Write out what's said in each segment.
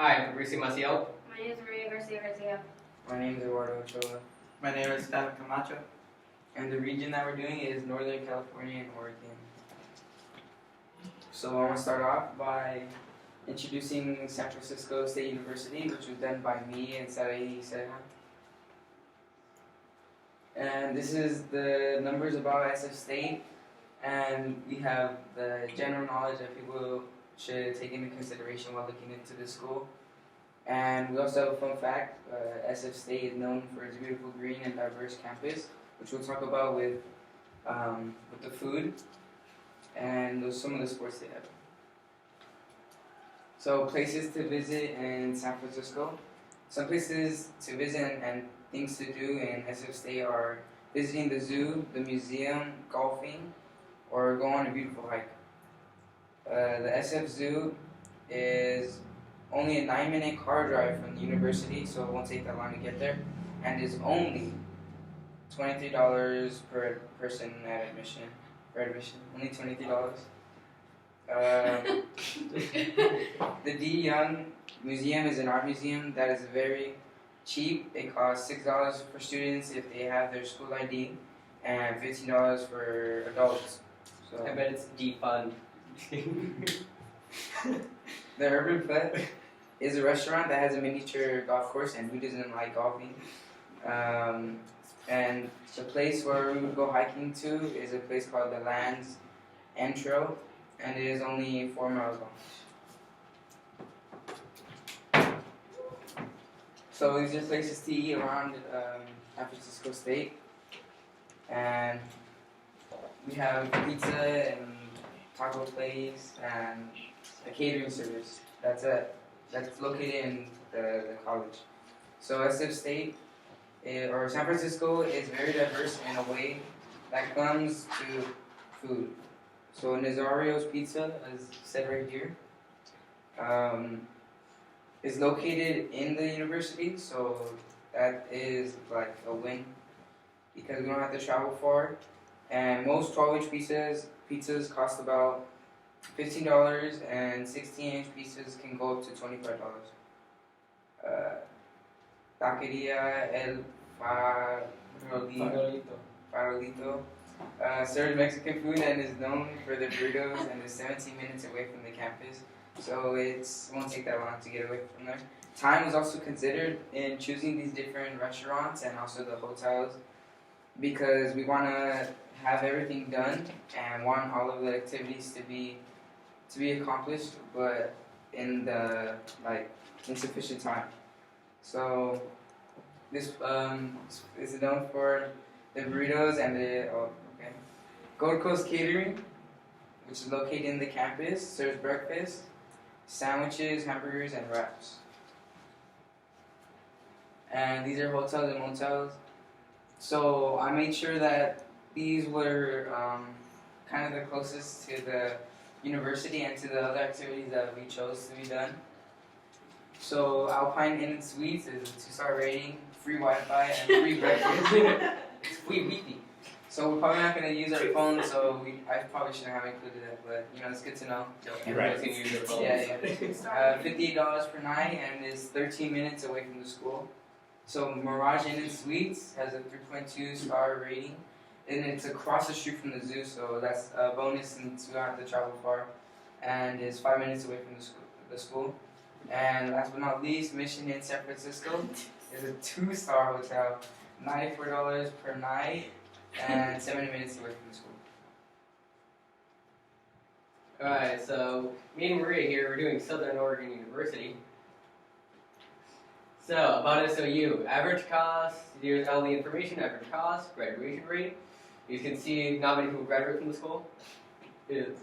Hi, Fabricio Maciel. My name is Maria Garcia Garcia. My name is Eduardo Ochoa. My name is Stan Camacho. And the region that we're doing is Northern California and Oregon. So I want to start off by introducing San Francisco State University, which was done by me and Sarai Serhan. And this is the numbers about SF State, and we have the general knowledge that people should take into consideration while looking into this school. And we also have a fun fact, SF State is known for its beautiful green and diverse campus, which we'll talk about with the food and some of the sports they have. So places to visit in San Francisco. Some places to visit and things to do in SF State are visiting the zoo, the museum, golfing, or go on a beautiful hike. The SF Zoo is only a 9-minute car drive from the university, so it won't take that long to get there, and is only $23 per person at admission. For admission, only $23. The D. Young Museum is an art museum that is very cheap. It costs $6 for students if they have their school ID, and $15 for adults. So I bet it's defund. the Urban Pet is a restaurant that has a miniature golf course, and who doesn't like golfing? And the place where we would go hiking to is a place called the Lands End Trail, and it is only 4 miles long. So these are places to eat around San Francisco State, and we have pizza and taco place and a catering service. That's it. That's located in the college. So SF State or San Francisco is very diverse in a way that comes to food. So Nazario's Pizza, as said right here, is located in the university, so that is like a win because we don't have to travel far. And most 12-inch pizzas cost about $15, and 16-inch pizzas can go up to $25. Taqueria El Farolito serves Mexican food and is known for their burritos and is 17 minutes away from the campus, so it won't take that long to get away from there. Time is also considered in choosing these different restaurants and also the hotels because we want to have everything done and want all of the activities to be accomplished, but in the insufficient time. So this is known for the burritos and the Gold Coast Catering, which is located in the campus, serves breakfast, sandwiches, hamburgers, and wraps. And these are hotels and motels. So I made sure that these were kind of the closest to the university and to the other activities that we chose to be done. So Alpine Inn and Suites is a 2-star rating, free Wi-Fi, and free breakfast. It's free Wi-Fi. So we're probably not going to use our phone, so I probably shouldn't have included it, but it's good to know. Everyone can use their phones. Yeah. $58 per night and is 13 minutes away from the school. So Mirage Inn and Suites has a 3.2-star rating, and it's across the street from the zoo, so that's a bonus since we don't have to travel far, and is 5 minutes away from the school. And last but not least, Mission Inn San Francisco is a 2-star hotel, $94 per night, and 70 minutes away from the school. Alright, so me and Maria here, we're doing Southern Oregon University. So, about SOU, average cost, here's all the information, average cost, graduation rate. You can see not many people graduate from the school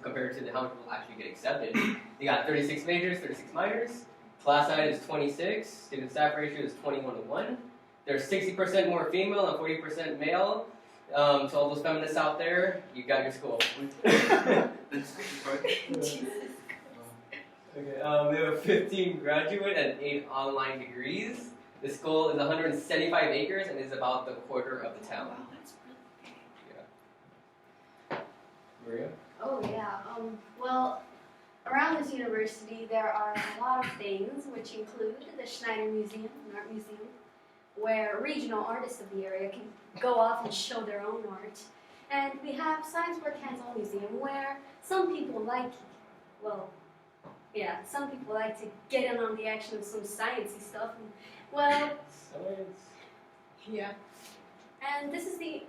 compared to how many people actually get accepted. You got 36 majors, 36 minors. Class size is 26. Student staff ratio is 21-1. There's 60% more female and 40% male. To all those feminists out there, you got your school. Okay, we have 15 graduate and 8 online degrees. The school is 175 acres and is about the quarter of the town. Wow, that's really big. Yeah. Maria? Oh yeah. Well, Around this university, there are a lot of things, which include the Schneider Museum, an art museum, where regional artists of the area can go off and show their own art. And we have Science Work Hands-On Museum, where some people like to get in on the action of some sciencey stuff. And, well, Science. yeah. And this is a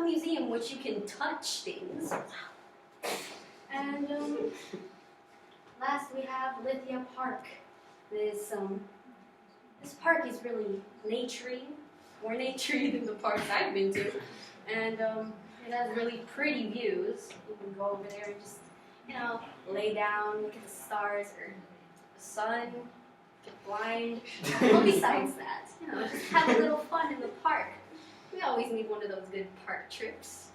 museum which you can touch things. Wow. And last we have Lithia Park. This park is really naturey, more naturey than the parks I've been to, and it has really pretty views. You can go over there and just, lay down, look at the stars or the sun, get blind. Well, besides that, just have a little fun in the park. We always need one of those good park trips.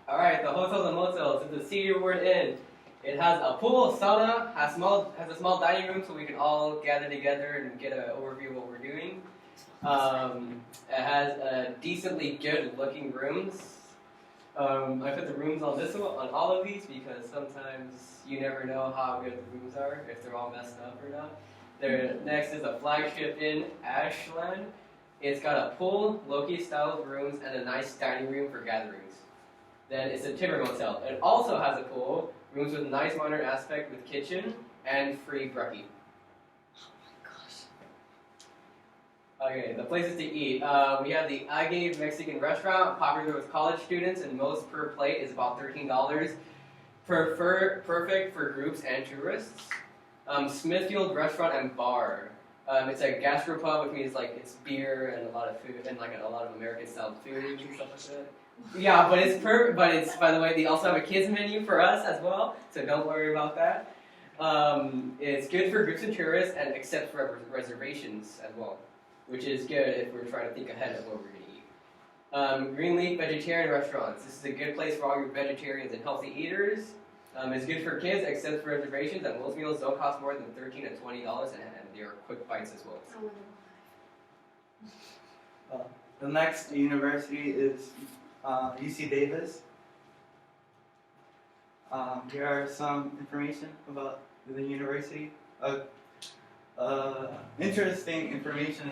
Alright, the hotels and motels. It's the Cedarwood Inn. It has a pool, sauna, has a small dining room so we can all gather together and get an overview of what we're doing. It has decently good looking rooms. I put the rooms on on all of these because sometimes you never know how good the rooms are, if they're all messed up or not. Next is a flagship inn, Ashland. It's got a pool, Loki-style rooms, and a nice dining room for gatherings. Then it's a Timber Motel. It also has a pool, rooms with nice modern aspect with kitchen, and free brekkie. Okay, the places to eat. We have the Agave Mexican restaurant, popular with college students, and most per plate is about $13. Perfect for groups and tourists. Smithfield Restaurant and Bar. It's a gastropub, which means like it's beer and a lot of food and like a lot of American-style food and stuff like that. Yeah, but it's by the way, they also have a kids menu for us as well, so don't worry about that. It's good for groups and tourists and accepts reservations as well, which is good if we're trying to think ahead of what we're going to eat. Greenleaf Vegetarian Restaurants. This is a good place for all your vegetarians and healthy eaters. It's good for kids, accepts reservations, and most meals don't cost more than $13 to $20, and they are quick bites as well. The next university is UC Davis. Here are some information about the university. Interesting information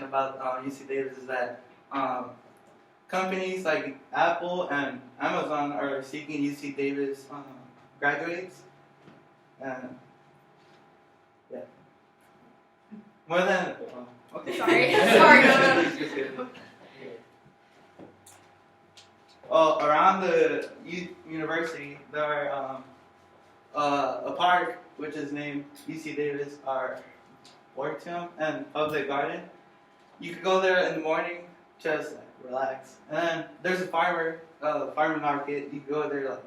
about UC Davis is that companies like Apple and Amazon are seeking UC Davis graduates. And yeah, more than okay. Sorry. Around the university, there are a park which is named UC Davis Arboretum and Public Garden. You could go there in the morning, just relax. And then there's a farmer market. You could go there like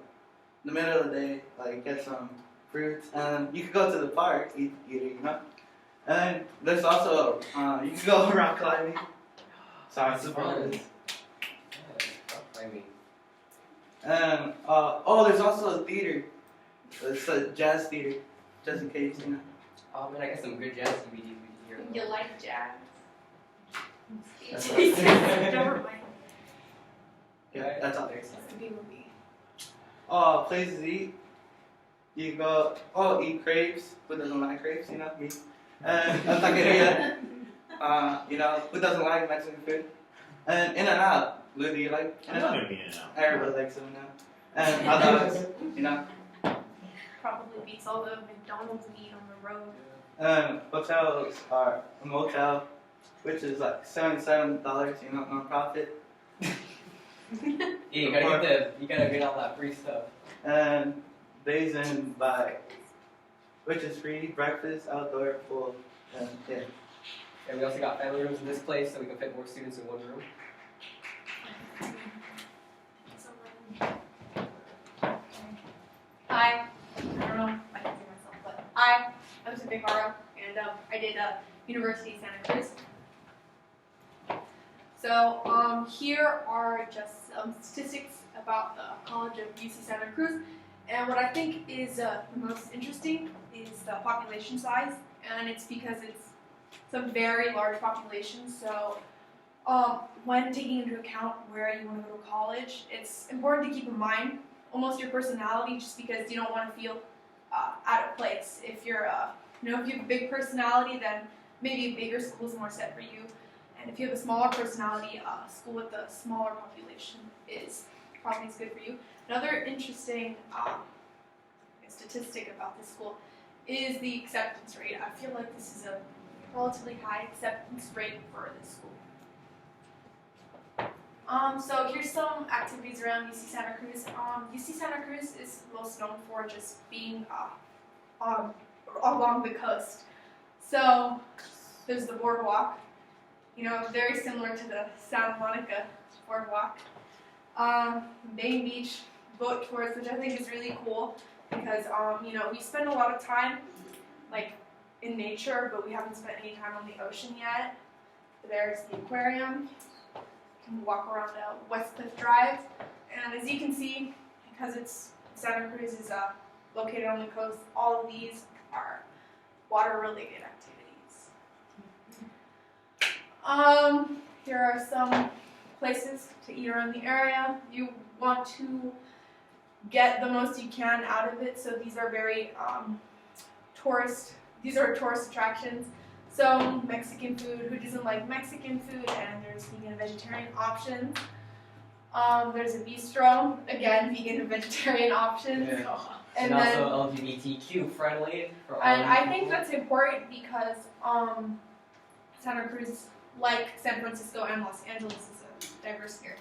in the middle of the day, like get some fruits, and you could go to the park, eat it, And then there's also you can go rock climbing. Sorry, it's Fun. Yeah, rock climbing. And there's also a theater. It's a jazz theater, just in case, Oh man, I got some good jazz DVDs here. You like jazz? That's Never mind. Yeah, that's all. Thanks. That's the B movie. Places to eat. You go, eat crepes. Who doesn't like crepes? Me. And a taqueria. Who doesn't like Mexican food? And In-N-Out. Lou, do you like I'm not gonna be in and out. Everybody likes In-N-Out. And hot dogs, Probably beats all the McDonald's we eat on the road. And hotels are a motel, which is like $77, non-profit. Yeah, you gotta get all that free stuff. And Days Inn by, which is free, breakfast, outdoor, pool, and yeah. And we also got family rooms in this place so we can fit more students in one room. Hi. I don't know if I can see myself, but hi. I'm Sophia Caro, and I did University of Santa Cruz. So here are just some statistics about the College of UC Santa Cruz, and what I think is the most interesting is the population size, and it's because it's a very large population. So when taking into account where you want to go to college, it's important to keep in mind almost your personality, just because you don't want to feel out of place. If you're, if you have a big personality, then maybe a bigger school is more set for you. And if you have a smaller personality, a school with a smaller population is probably as good for you. Another interesting statistic about this school is the acceptance rate. I feel like this is a relatively high acceptance rate for this school. So here's some activities around UC Santa Cruz. UC Santa Cruz is most known for just being along the coast. So there's the boardwalk, very similar to the Santa Monica boardwalk. Main Beach boat tours, which I think is really cool because, we spend a lot of time, in nature, but we haven't spent any time on the ocean yet. There's the aquarium. You can walk around West Cliff Drive, and as you can see, because Santa Cruz is located on the coast, all of these are water-related activities. Here are some places to eat around the area. You want to get the most you can out of it, so these are very tourist attractions. So Mexican food, who doesn't like Mexican food, and there's vegan and vegetarian options. There's a bistro, again, vegan and vegetarian options. Yeah. And And then, also LGBTQ friendly for all and I people. think that's important because Santa Cruz, like San Francisco and Los Angeles, is a diverse area.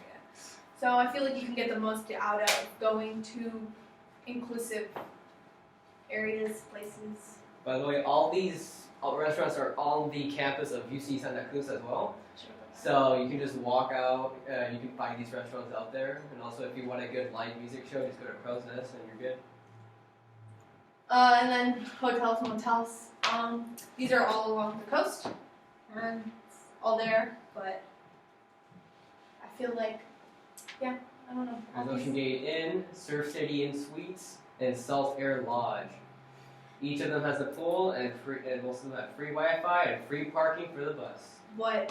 So I feel like you can get the most out of going to inclusive areas, places. By the way, all these restaurants are on the campus of UC Santa Cruz as well. So you can just walk out, you can find these restaurants out there. And also if you want a good live music show, just go to Crow's Nest and you're good. And then hotels, motels. These are all along the coast, and it's all there. But I feel like, I don't know. all There's these- Ocean Gate Inn, Surf City Inn Suites, and South Air Lodge. Each of them has a pool, and most of them have free Wi-Fi and free parking for the bus. But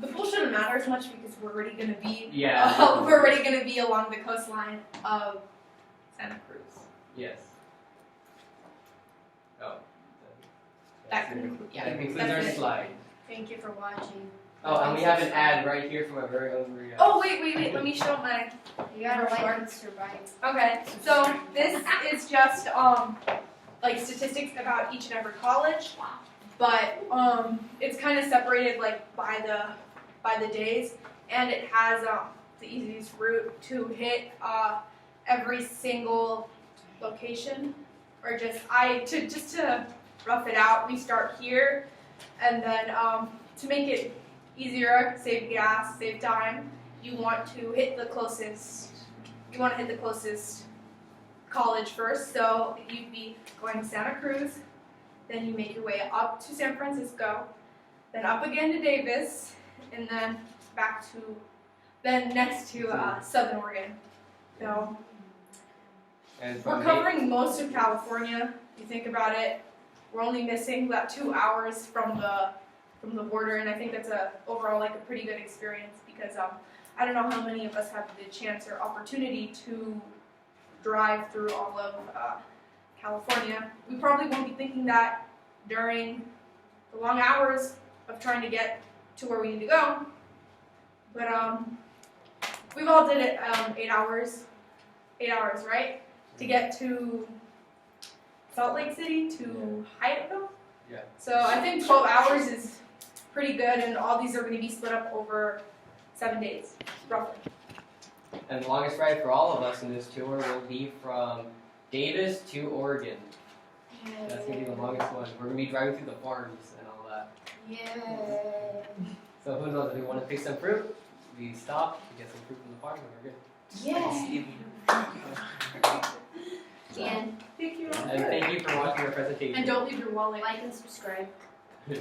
the pool shouldn't matter as much because we're already gonna be Yeah. we're already gonna be along the coastline of Santa Cruz. Yes. Oh. That concludes. Yeah, That concludes that's our it. slide. Thank you for watching. Oh, and we have an ad right here from our very own Maria. Oh wait! Let me show my. You gotta like Sure. and survive. Okay, so this is just statistics about each and every college, but it's kind of separated by the days, and it has the easiest route to hit every single location, or just to rough it out. We start here, and then to make it easier, save gas, save time, you want to hit the closest. You want to hit the closest college first, so you'd be going to Santa Cruz, then you make your way up to San Francisco, then up again to Davis, and then next to Southern Oregon. So And we're from covering most of California. If you think about it, we're only missing about 2 hours from the border, and I think that's overall a pretty good experience because I don't know how many of us have the chance or opportunity to drive through all of California. We probably won't be thinking that during the long hours of trying to get to where we need to go, but we've all did it 8 hours, right? To get to Salt Lake City to Hyattville. Yeah. So I think 12 hours is pretty good, and all these are going to be split up over 7 days, roughly. And the longest ride for all of us in this tour will be from Davis to Oregon. That's going to be the longest one. We're going to be driving through the farms and all that. Yay. So who knows, if we want to pick some fruit, we stop, we get some fruit from the farm, and we're good. And Thank you. And thank you for watching our presentation. And don't leave your wallet. like and subscribe.